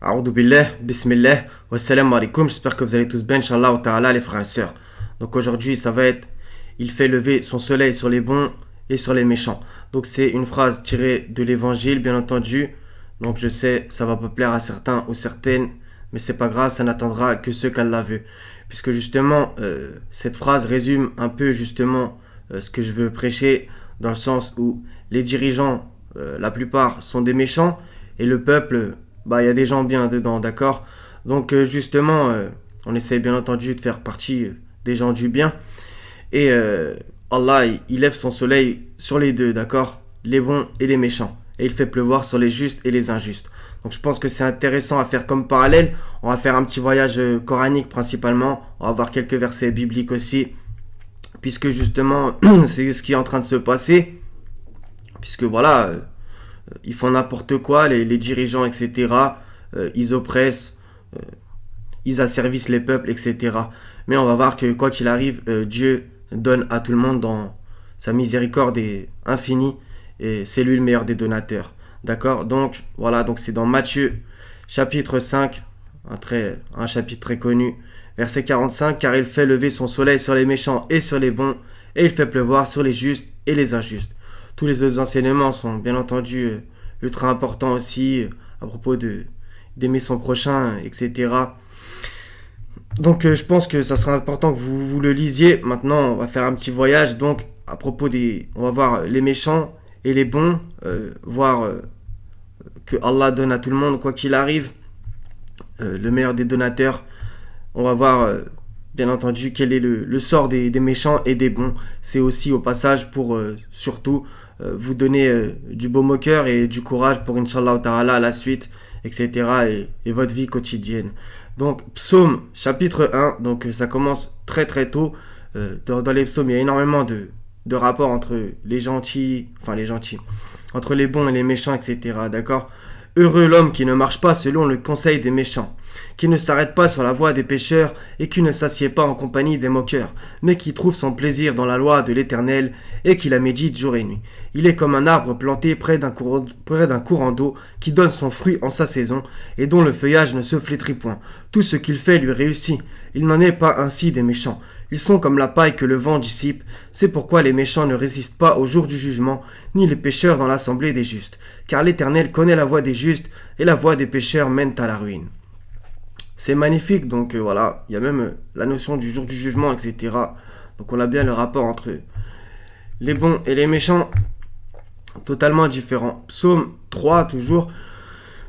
A'oudou billah, bismillah, wassalamu alaikum, j'espère que vous allez tous bien, Inch'Allah wa ta'ala, les frères et sœurs. Donc aujourd'hui, ça va être, il fait lever son soleil sur les bons et sur les méchants. Donc c'est une phrase tirée de l'évangile, bien entendu. Donc je sais, ça va pas plaire à certains ou certaines, mais c'est pas grave, ça n'attendra que ceux qu'Allah veut. Puisque justement, cette phrase résume un peu justement ce que je veux prêcher, dans le sens où les dirigeants, la plupart, sont des méchants, et le peuple, bah il y a des gens bien dedans, d'accord. Donc justement, on essaie bien entendu de faire partie des gens du bien. Et Allah, il lève son soleil sur les deux, d'accord, les bons et les méchants. Et il fait pleuvoir sur les justes et les injustes. Donc je pense que c'est intéressant à faire comme parallèle. On va faire un petit voyage coranique principalement. On va voir quelques versets bibliques aussi. Puisque justement, c'est ce qui est en train de se passer. Puisque voilà, ils font n'importe quoi, les dirigeants, etc. Ils oppressent, ils asservissent les peuples, etc. Mais on va voir que quoi qu'il arrive, Dieu donne à tout le monde dans sa miséricorde est infinie. Et c'est lui le meilleur des donateurs. D'accord. Donc voilà, donc c'est dans Matthieu chapitre 5, un chapitre très connu, verset 45, car il fait lever son soleil sur les méchants et sur les bons, et il fait pleuvoir sur les justes et les injustes. Tous les autres enseignements sont bien entendu ultra importants aussi, à propos d'aimer son prochain, etc. Donc je pense que ça sera important que vous le lisiez. Maintenant, on va faire un petit voyage. Donc à propos on va voir les méchants et les bons, voir que Allah donne à tout le monde quoi qu'il arrive, le meilleur des donateurs. On va voir bien entendu quel est le sort des méchants et des bons. C'est aussi au passage pour surtout vous donner du baume au cœur et du courage pour Inch'Allah Ta'ala à la suite, etc. et votre vie quotidienne. Donc psaume chapitre 1, donc ça commence très très tôt. Dans les psaumes, il y a énormément de rapports entre les gentils, entre les bons et les méchants, etc. D'accord. Heureux l'homme qui ne marche pas selon le conseil des méchants, qui ne s'arrête pas sur la voie des pécheurs et qui ne s'assied pas en compagnie des moqueurs, mais qui trouve son plaisir dans la loi de l'Éternel et qui la médite jour et nuit. Il est comme un arbre planté près d'un courant d'eau qui donne son fruit en sa saison et dont le feuillage ne se flétrit point. Tout ce qu'il fait lui réussit. Il n'en est pas ainsi des méchants. Ils sont comme la paille que le vent dissipe. C'est pourquoi les méchants ne résistent pas au jour du jugement, ni les pécheurs dans l'assemblée des justes. Car l'Éternel connaît la voie des justes, et la voie des pécheurs mène à la ruine. C'est magnifique, donc voilà, il y a même la notion du jour du jugement, etc. Donc on a bien le rapport entre les bons et les méchants, totalement différent. Psaume 3, toujours.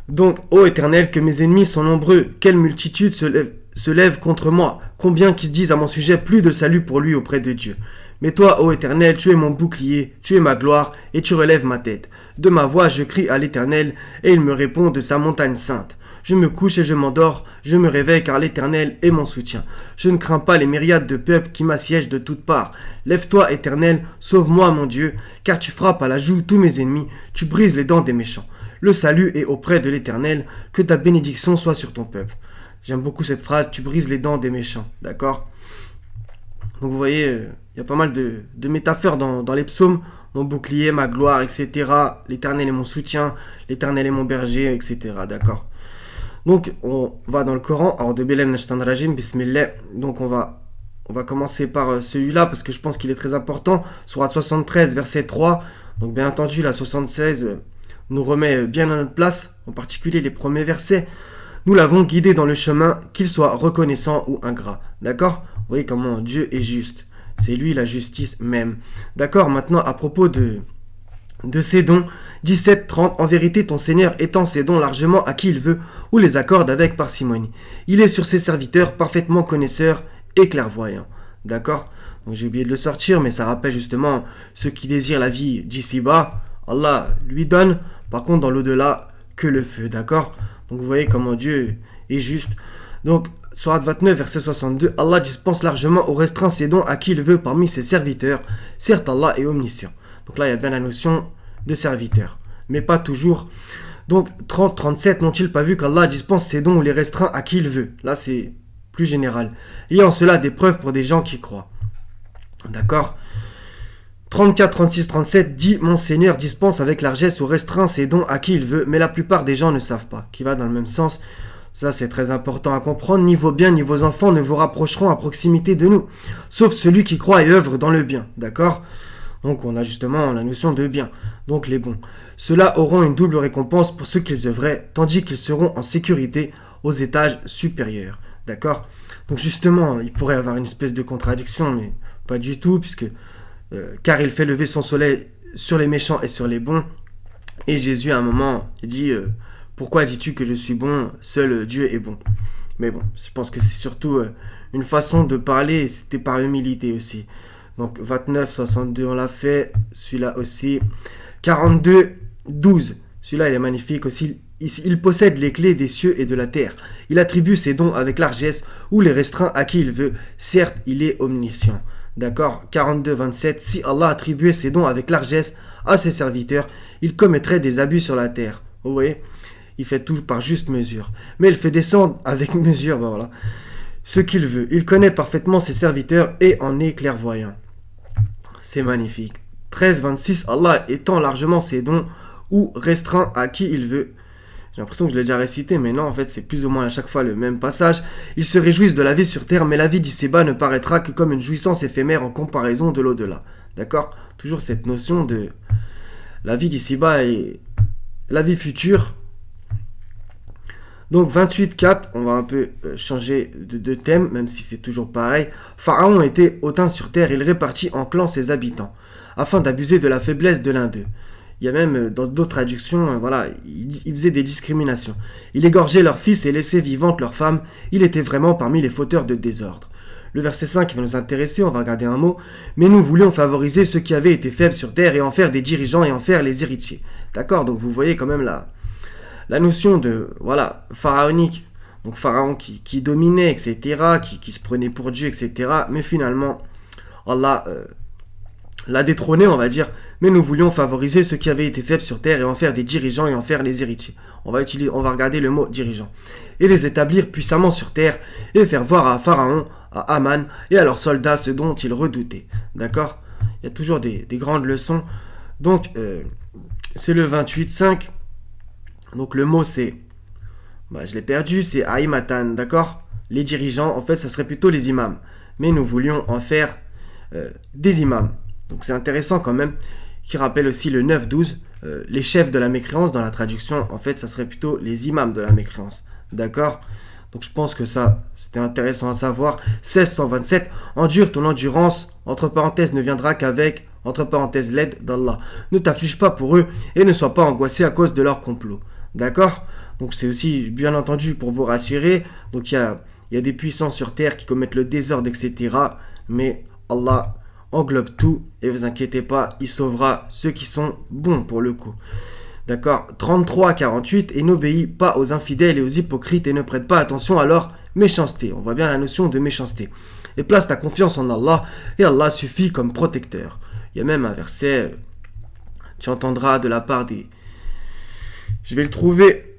Donc, ô Éternel, que mes ennemis sont nombreux, quelle multitude se lève contre moi, combien qui disent à mon sujet plus de salut pour lui auprès de Dieu. Mais toi, ô Éternel, tu es mon bouclier, tu es ma gloire, et tu relèves ma tête. De ma voix, je crie à l'Éternel, et il me répond de sa montagne sainte. Je me couche et je m'endors, je me réveille car l'Éternel est mon soutien. Je ne crains pas les myriades de peuples qui m'assiègent de toutes parts. Lève-toi, Éternel, sauve-moi, mon Dieu, car tu frappes à la joue tous mes ennemis, tu brises les dents des méchants. Le salut est auprès de l'Éternel, que ta bénédiction soit sur ton peuple. J'aime beaucoup cette phrase, tu brises les dents des méchants, d'accord. Donc vous voyez, il y a pas mal de métaphores dans les psaumes. Mon bouclier, ma gloire, etc. L'Éternel est mon soutien, l'Éternel est mon berger, etc. D'accord. Donc on va dans le Coran. Alors de Belem Nashtan Rajim, Bismillah. Donc on va commencer par celui-là parce que je pense qu'il est très important. Sourate 73, verset 3. Donc bien entendu, la 76 nous remet bien à notre place, en particulier les premiers versets. Nous l'avons guidé dans le chemin, qu'il soit reconnaissant ou ingrat. D'accord. Vous voyez comment Dieu est juste. C'est lui la justice même. D'accord, maintenant à propos de ses dons, 17-30, en vérité ton Seigneur étend ses dons largement à qui il veut, ou les accorde avec parcimonie. Il est sur ses serviteurs parfaitement connaisseurs et clairvoyants. D'accord. Donc j'ai oublié de le sortir, mais ça rappelle justement ceux qui désirent la vie d'ici-bas, Allah lui donne, par contre dans l'au-delà, que le feu. D'accord. Donc vous voyez comment Dieu est juste. Donc, Sourate 29, verset 62, Allah dispense largement ou restreint ses dons à qui il veut parmi ses serviteurs. Certes, Allah est omniscient. Donc là, il y a bien la notion de serviteur, mais pas toujours. Donc 30-37, n'ont-ils pas vu qu'Allah dispense ses dons ou les restreint à qui il veut? Là, c'est plus général. Il y a en cela des preuves pour des gens qui croient. D'accord. 34, 36, 37 dit mon Seigneur dispense avec largesse ou restreint ses dons à qui il veut, mais la plupart des gens ne savent pas. Qui va dans le même sens. Ça, c'est très important à comprendre. Ni vos biens, ni vos enfants ne vous rapprocheront à proximité de nous, sauf celui qui croit et œuvre dans le bien. D'accord? Donc, on a justement la notion de bien. Donc, les bons. Ceux-là auront une double récompense pour ceux qu'ils œuvraient, tandis qu'ils seront en sécurité aux étages supérieurs. D'accord? Donc, justement, il pourrait y avoir une espèce de contradiction, mais pas du tout, puisque car il fait lever son soleil sur les méchants et sur les bons. Et Jésus, à un moment, il dit pourquoi dis-tu que je suis bon? Seul Dieu est bon. Mais bon, je pense que c'est surtout une façon de parler, c'était par humilité aussi. Donc 29, 62, on l'a fait. Celui-là aussi. 42, 12. Celui-là, il est magnifique aussi. Il possède les clés des cieux et de la terre. Il attribue ses dons avec largesse ou les restreint à qui il veut. Certes, il est omniscient. D'accord? 42, 27. Si Allah attribuait ses dons avec largesse à ses serviteurs, il commettrait des abus sur la terre. Vous voyez? Il fait tout par juste mesure. Mais il fait descendre avec mesure, ben voilà, ce qu'il veut. Il connaît parfaitement ses serviteurs et en est clairvoyant. C'est magnifique. 13, 26. Allah étend largement ses dons ou restreint à qui il veut. J'ai l'impression que je l'ai déjà récité, mais non, en fait, c'est plus ou moins à chaque fois le même passage. Ils se réjouissent de la vie sur terre, mais la vie d'ici-bas ne paraîtra que comme une jouissance éphémère en comparaison de l'au-delà. D'accord? Toujours cette notion de la vie d'ici-bas et la vie future. Donc 28.4, on va un peu changer de thème, même si c'est toujours pareil. Pharaon était hautain sur terre, il répartit en clans ses habitants, afin d'abuser de la faiblesse de l'un d'eux. Il y a même dans d'autres traductions, voilà, il faisait des discriminations. Il égorgeait leurs fils et laissait vivantes leurs femmes. Il était vraiment parmi les fauteurs de désordre. Le verset 5 va nous intéresser, on va regarder un mot. Mais nous voulions favoriser ceux qui avaient été faibles sur terre et en faire des dirigeants et en faire les héritiers. D'accord? Donc vous voyez quand même la notion de, voilà, pharaonique. Donc Pharaon qui dominait, etc., qui se prenait pour Dieu, etc. Mais finalement, Allah l'a détrôné, on va dire. Mais nous voulions favoriser ceux qui avaient été faibles sur terre et en faire des dirigeants et en faire les héritiers. On va regarder le mot dirigeant. Et les établir puissamment sur terre et faire voir à Pharaon, à Aman et à leurs soldats ce dont ils redoutaient. D'accord? Il y a toujours des grandes leçons. Donc, c'est le 28.5. Donc, le mot, c'est... je l'ai perdu, c'est Aïmatan, d'accord? Les dirigeants, en fait, ça serait plutôt les imams. Mais nous voulions en faire des imams. Donc, c'est intéressant quand même. Qui rappelle aussi le 9-12, les chefs de la mécréance, dans la traduction, en fait, ça serait plutôt les imams de la mécréance. D'accord? Donc je pense que ça, c'était intéressant à savoir. 1627, endure ton endurance, entre parenthèses, ne viendra qu'avec, entre parenthèses, l'aide d'Allah. Ne t'afflige pas pour eux et ne sois pas angoissé à cause de leur complot. D'accord? Donc c'est aussi, bien entendu, pour vous rassurer. Donc il y a des puissances sur terre qui commettent le désordre, etc. Mais Allah englobe tout et vous inquiétez pas, il sauvera ceux qui sont bons pour le coup. D'accord? 33 à 48, et n'obéis pas aux infidèles et aux hypocrites et ne prête pas attention à leur méchanceté. On voit bien la notion de méchanceté. Et place ta confiance en Allah et Allah suffit comme protecteur. Il y a même un verset, tu entendras de la part des... Je vais le trouver.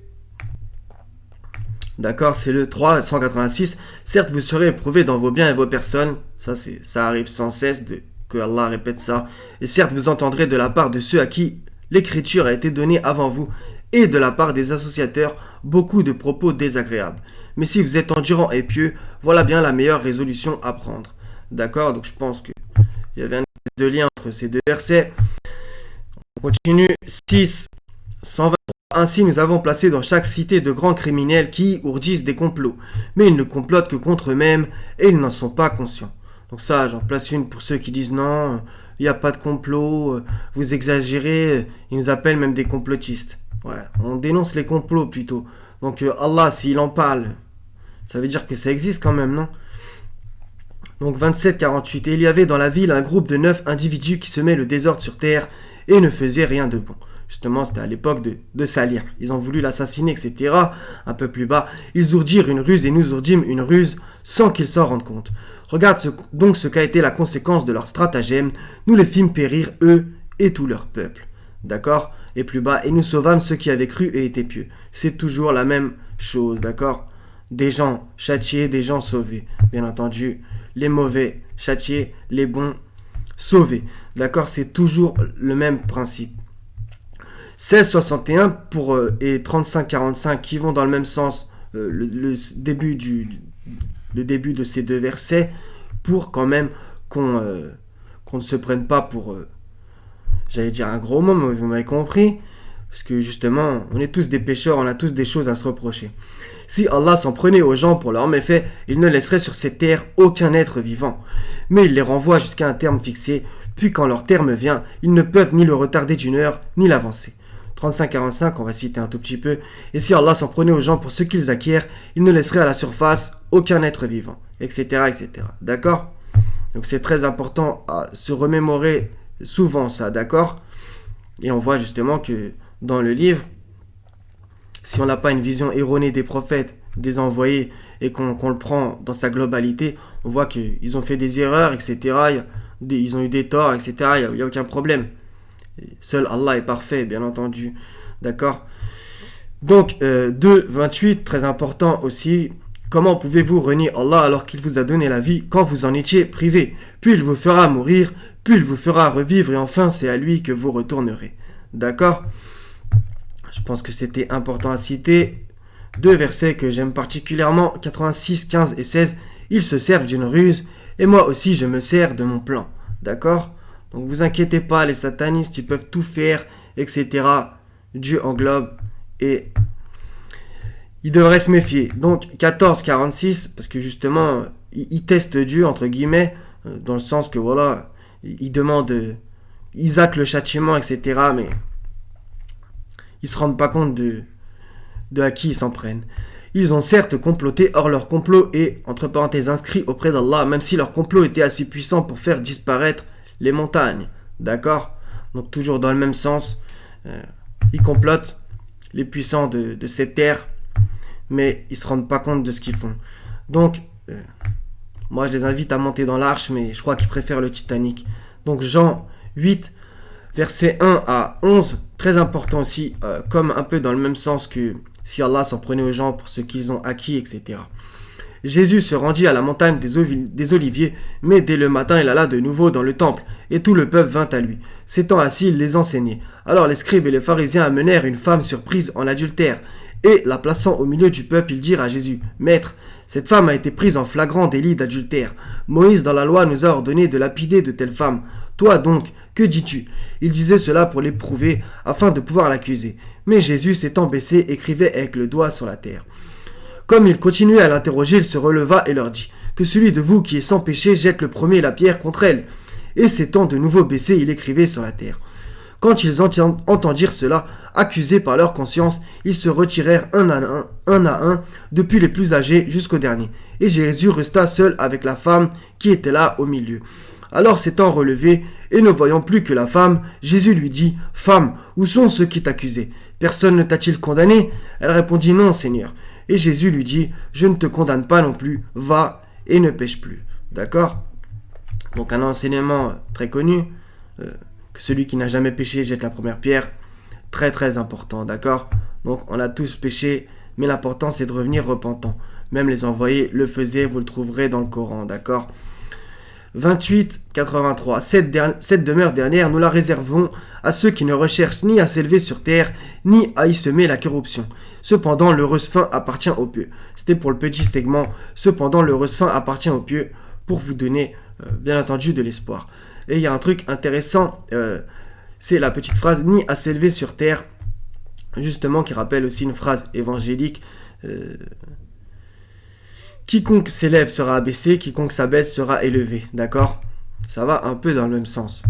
D'accord, c'est le 386. Certes, vous serez éprouvés dans vos biens et vos personnes. Ça arrive sans cesse que Allah répète ça. Et certes, vous entendrez de la part de ceux à qui l'écriture a été donnée avant vous et de la part des associateurs beaucoup de propos désagréables. Mais si vous êtes endurant et pieux, voilà bien la meilleure résolution à prendre. D'accord, donc je pense qu'il y avait un espèce de lien entre ces deux versets. On continue. 6, 123. Ainsi, nous avons placé dans chaque cité de grands criminels qui ourdissent des complots. Mais ils ne complotent que contre eux-mêmes et ils n'en sont pas conscients. Donc ça, j'en place une pour ceux qui disent non, il n'y a pas de complot, vous exagérez, ils nous appellent même des complotistes. Ouais, on dénonce les complots plutôt. Donc Allah, s'il en parle, ça veut dire que ça existe quand même, non? Donc 27-48. Et il y avait dans la ville un groupe de 9 individus qui semaient le désordre sur terre et ne faisaient rien de bon. Justement, c'était à l'époque de Salir. Ils ont voulu l'assassiner, etc. Un peu plus bas, ils ourdirent une ruse et nous ourdîmes une ruse sans qu'ils s'en rendent compte. Regarde donc ce qu'a été la conséquence de leur stratagème. Nous les fîmes périr, eux et tout leur peuple. D'accord? Et plus bas, et nous sauvâmes ceux qui avaient cru et étaient pieux. C'est toujours la même chose, d'accord? Des gens châtiés, des gens sauvés. Bien entendu, les mauvais châtiés, les bons sauver. D'accord, c'est toujours le même principe. 1661 et 35-45 qui vont dans le même sens, le début de ces deux versets, pour quand même qu'on ne se prenne pas pour, j'allais dire un gros mot, mais vous m'avez compris, parce que justement, on est tous des pécheurs, on a tous des choses à se reprocher. Si Allah s'en prenait aux gens pour leurs méfaits, il ne laisserait sur cette terre aucun être vivant. Mais il les renvoie jusqu'à un terme fixé, puis quand leur terme vient, ils ne peuvent ni le retarder d'une heure, ni l'avancer. 35-45, on va citer un tout petit peu. Et si Allah s'en prenait aux gens pour ce qu'ils acquièrent, il ne laisserait à la surface aucun être vivant, etc. etc. D'accord? Donc c'est très important à se remémorer souvent ça, d'accord? Et on voit justement que dans le livre, si on n'a pas une vision erronée des prophètes, des envoyés, et qu'on le prend dans sa globalité, on voit qu'ils ont fait des erreurs, etc. Ils ont eu des torts, etc. Il n'y a aucun problème. Seul Allah est parfait, bien entendu. D'accord? Donc, 2.28, très important aussi. Comment pouvez-vous renier Allah alors qu'il vous a donné la vie quand vous en étiez privé? Puis il vous fera mourir, puis il vous fera revivre, et enfin c'est à lui que vous retournerez. D'accord? Je pense que c'était important à citer. Deux versets que j'aime particulièrement, 86, 15 et 16. Ils se servent d'une ruse, et moi aussi je me sers de mon plan. D'accord? Donc vous inquiétez pas, les satanistes, ils peuvent tout faire, etc. Dieu englobe, et ils devraient se méfier. Donc 14, 46, parce que justement, ils testent Dieu, entre guillemets, dans le sens que voilà, ils demandent, ils actent le châtiment, etc. Mais ils se rendent pas compte de à qui ils s'en prennent. Ils ont certes comploté, or leur complot est, entre parenthèses, inscrit auprès d'Allah, même si leur complot était assez puissant pour faire disparaître les montagnes. D'accord? Donc toujours dans le même sens, ils complotent, les puissants de cette terre, mais ils se rendent pas compte de ce qu'ils font. Donc, moi je les invite à monter dans l'arche, mais je crois qu'ils préfèrent le Titanic. Donc Jean 8, versets 1 à 11, très important aussi, comme un peu dans le même sens que si Allah s'en prenait aux gens pour ce qu'ils ont acquis, etc. Jésus se rendit à la montagne des Oliviers, mais dès le matin il alla de nouveau dans le temple, et tout le peuple vint à lui. S'étant assis, il les enseignait. Alors les scribes et les pharisiens amenèrent une femme surprise en adultère, et la plaçant au milieu du peuple, ils dirent à Jésus, « Maître, cette femme a été prise en flagrant délit d'adultère. Moïse dans la loi nous a ordonné de lapider de telles femmes. Toi donc, que dis-tu » Il disait cela pour l'éprouver, afin de pouvoir l'accuser. Mais Jésus, s'étant baissé, écrivait avec le doigt sur la terre. Comme il continuait à l'interroger, il se releva et leur dit, « Que celui de vous qui est sans péché jette le premier la pierre contre elle. » Et s'étant de nouveau baissé, il écrivait sur la terre. Quand ils entendirent cela, accusés par leur conscience, ils se retirèrent un à un, depuis les plus âgés jusqu'au dernier. Et Jésus resta seul avec la femme qui était là au milieu. Alors s'étant relevé, et ne voyant plus que la femme, Jésus lui dit, « Femme, où sont ceux qui t'accusaient? Personne ne t'a-t-il condamné ?» Elle répondit, « Non, Seigneur. » Et Jésus lui dit, « Je ne te condamne pas non plus, va et ne pêche plus. » D'accord? Donc un enseignement très connu, que celui qui n'a jamais péché jette la première pierre, très très important, d'accord? Donc on a tous péché, mais l'important c'est de revenir repentant. Même les envoyés le faisaient, vous le trouverez dans le Coran, d'accord? 28, 83. Cette demeure dernière, nous la réservons à ceux qui ne recherchent ni à s'élever sur terre, ni à y semer la corruption. Cependant, l'heureuse fin appartient aux pieux. C'était pour le petit segment. Cependant, l'heureuse fin appartient aux pieux pour vous donner, bien entendu, de l'espoir. Et il y a un truc intéressant, c'est la petite phrase « ni à s'élever sur terre », justement, qui rappelle aussi une phrase évangélique quiconque s'élève sera abaissé, quiconque s'abaisse sera élevé. D'accord? Ça va un peu dans le même sens.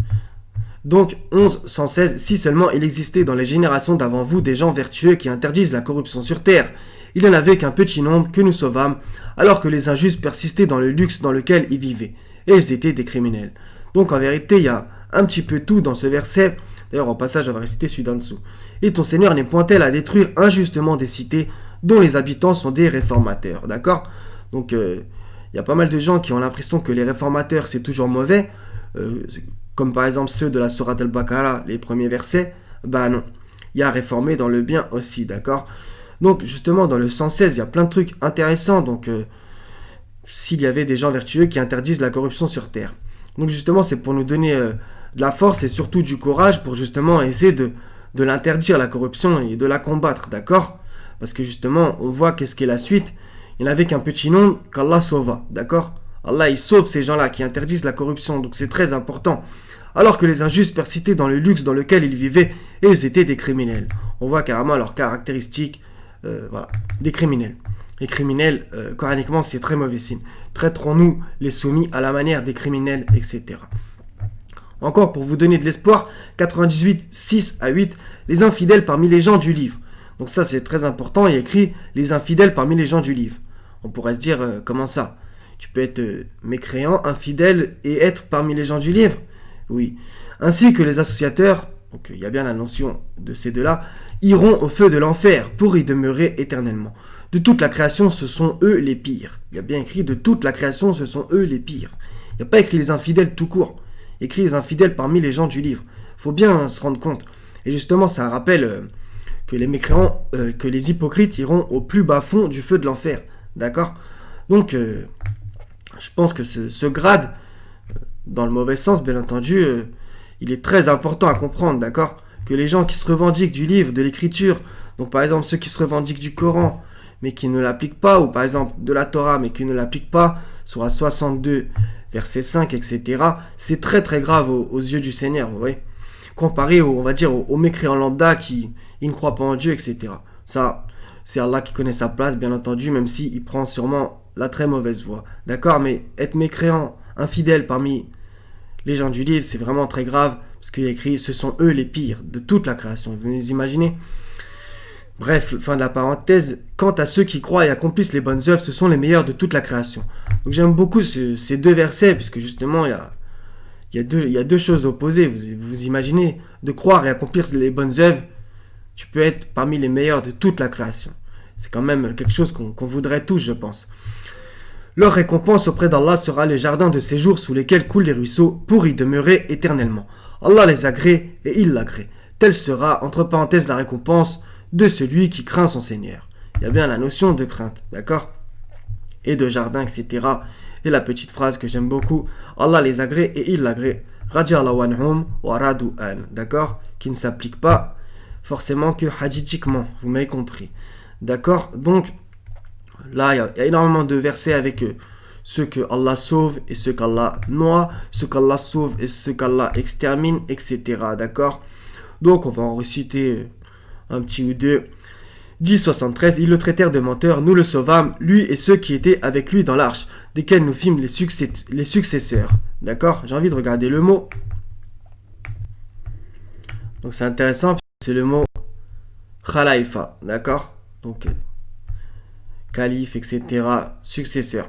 Donc, 11, 116, si seulement il existait dans les générations d'avant vous des gens vertueux qui interdisent la corruption sur terre, il n'y en avait qu'un petit nombre que nous sauvâmes, alors que les injustes persistaient dans le luxe dans lequel ils vivaient, et ils étaient des criminels. Donc, en vérité, il y a un petit peu tout dans ce verset. D'ailleurs, au passage, on va réciter celui d'en dessous. Et ton Seigneur n'est point tel à détruire injustement des cités dont les habitants sont des réformateurs. D'accord? Donc, il y a pas mal de gens qui ont l'impression que les réformateurs, c'est toujours mauvais, comme par exemple ceux de la Sourate al-Baqarah, les premiers versets. Ben non, il y a réformé dans le bien aussi, d'accord? Donc, justement, dans le 116, il y a plein de trucs intéressants. Donc, s'il y avait des gens vertueux qui interdisent la corruption sur terre. Donc justement, c'est pour nous donner de la force et surtout du courage pour justement essayer de l'interdire, la corruption, et de la combattre, d'accord? Parce que justement, on voit qu'est-ce qu'est la suite. Il n'y avait qu'un petit nom qu'Allah sauva, d'accord? Allah, il sauve ces gens-là qui interdisent la corruption, donc c'est très important. Alors que les injustes persistaient dans le luxe dans lequel ils vivaient et ils étaient des criminels. On voit carrément leurs caractéristiques, voilà, des criminels. Les criminels, coraniquement, c'est très mauvais signe. Traiterons-nous les soumis à la manière des criminels, etc. Encore pour vous donner de l'espoir, 98, 6 à 8, les infidèles parmi les gens du livre. Donc ça c'est très important, il y a écrit les infidèles parmi les gens du livre. On pourrait se dire, comment ça? Tu peux être mécréant, infidèle et être parmi les gens du livre? Oui. Ainsi que les associateurs, donc il y a bien la notion de ces deux-là, iront au feu de l'enfer pour y demeurer éternellement. De toute la création, ce sont eux les pires. Il y a bien écrit de toute la création, ce sont eux les pires. Il n'y a pas écrit les infidèles tout court. Il y a écrit les infidèles parmi les gens du livre. Il faut bien se rendre compte. Et justement, ça rappelle que les mécréants, que les hypocrites iront au plus bas fond du feu de l'enfer. D'accord? Donc, je pense que ce grade, dans le mauvais sens, bien entendu, il est très important à comprendre, d'accord? Que les gens qui se revendiquent du livre, de l'écriture, donc par exemple ceux qui se revendiquent du Coran, mais qui ne l'appliquent pas, ou par exemple de la Torah, mais qui ne l'appliquent pas, Sourate 62, verset 5, etc., c'est très très grave aux yeux du Seigneur, vous voyez? Comparé, on va dire, aux mécréants lambda qui ne croient pas en Dieu, etc. Ça, c'est Allah qui connaît sa place, bien entendu, même s'il prend sûrement la très mauvaise voie. D'accord? Mais être mécréant, infidèle parmi les gens du livre, c'est vraiment très grave, parce qu'il y a écrit, ce sont eux les pires de toute la création. Vous nous imaginez? Bref, fin de la parenthèse. Quant à ceux qui croient et accomplissent les bonnes œuvres, ce sont les meilleurs de toute la création. Donc j'aime beaucoup ces deux versets, puisque justement, il y a deux choses opposées. Vous imaginez, de croire et accomplir les bonnes œuvres, tu peux être parmi les meilleurs de toute la création. C'est quand même quelque chose qu'on voudrait tous, je pense. Leur récompense auprès d'Allah sera les jardins de séjour sous lesquels coulent les ruisseaux pour y demeurer éternellement. Allah les agrée et il l'agrée. Telle sera, entre parenthèses, la récompense de celui qui craint son Seigneur. Il y a bien la notion de crainte, d'accord? Et de jardin, etc. Et la petite phrase que j'aime beaucoup, Allah les agrée et il l'agrée. Radiallahu anhum wa radu an, d'accord? Qui ne s'applique pas forcément que hadithiquement, vous m'avez compris. D'accord? Donc, là, il y a énormément de versets avec ceux que Allah sauve et ceux qu'Allah noie, ceux qu'Allah sauve et ceux qu'Allah extermine, etc. D'accord? Donc, on va en réciter un petit ou deux. 10.73, ils le traitèrent de menteur, nous le sauvâmes, lui et ceux qui étaient avec lui dans l'arche, desquels nous fîmes les successeurs. D'accord? J'ai envie de regarder le mot. Donc c'est intéressant, c'est le mot Khalaïfa. D'accord? Donc, calife, etc. Successeur.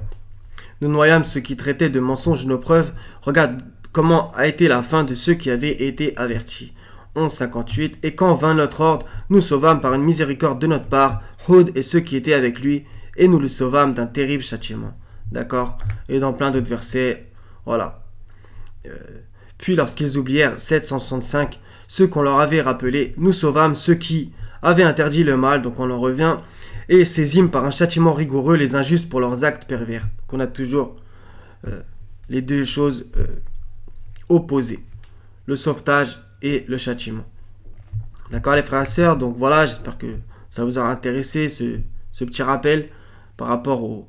Nous noyâmes ceux qui traitaient de mensonges nos preuves. Regarde comment a été la fin de ceux qui avaient été avertis. 11.58, et quand vint notre ordre, nous sauvâmes par une miséricorde de notre part Houd et ceux qui étaient avec lui, et nous le sauvâmes d'un terrible châtiment. D'accord? Et dans plein d'autres versets, voilà. Puis lorsqu'ils oublièrent 765, ceux qu'on leur avait rappelés, nous sauvâmes ceux qui avaient interdit le mal, donc on en revient, et saisîmes par un châtiment rigoureux les injustes pour leurs actes pervers. Qu'on a toujours les deux choses opposées. Le sauvetage et le châtiment. D'accord les frères et sœurs, donc voilà, j'espère que ça vous a intéressé ce petit rappel par rapport aux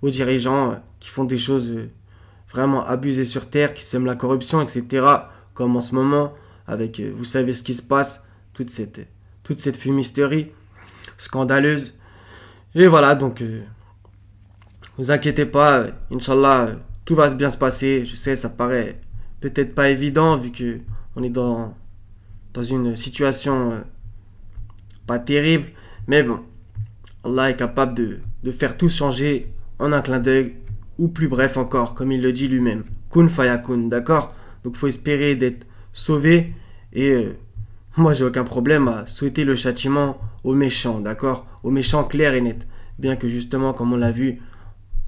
dirigeants qui font des choses vraiment abusées sur terre, qui sèment la corruption, etc. Comme en ce moment, avec, vous savez ce qui se passe, toute cette fumisterie scandaleuse. Et voilà, donc, vous inquiétez pas, Inch'Allah, tout va bien se passer. Je sais, ça paraît peut-être pas évident, vu que on est dans une situation pas terrible, mais bon, Allah est capable de faire tout changer en un clin d'œil, ou plus bref encore, comme il le dit lui-même. Kun fayakun, d'accord? Donc il faut espérer d'être sauvé, et moi j'ai aucun problème à souhaiter le châtiment aux méchants, d'accord? Aux méchants clairs et nets. Bien que justement, comme on l'a vu,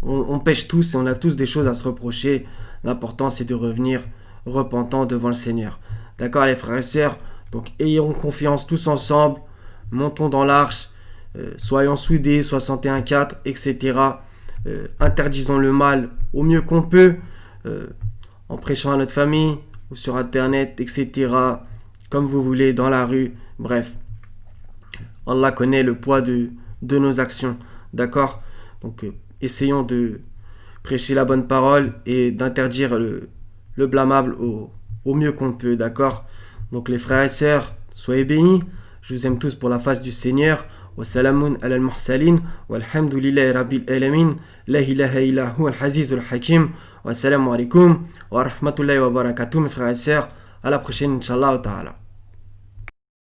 on pêche tous et on a tous des choses à se reprocher. L'important c'est de revenir repentant devant le Seigneur. D'accord les frères et sœurs? Donc ayons confiance tous ensemble, montons dans l'arche, soyons soudés, 61.4, etc. Interdisons le mal au mieux qu'on peut, en prêchant à notre famille, ou sur internet, etc. Comme vous voulez, dans la rue, bref. Allah connaît le poids de nos actions, d'accord? Donc essayons de prêcher la bonne parole et d'interdire le blâmable au mieux qu'on peut, d'accord? Donc les frères et sœurs, soyez bénis, je vous aime tous pour la face du Seigneur. Wassalamun ala al-mursalin, walhamdulillahi rabbil alamin, la ilaha illa huwa al-azizul hakim. Wassalamu alaikum wa rahmatullahi wa barakatuh mes frères et sœurs, à la prochaine Inch'Allah ta'ala.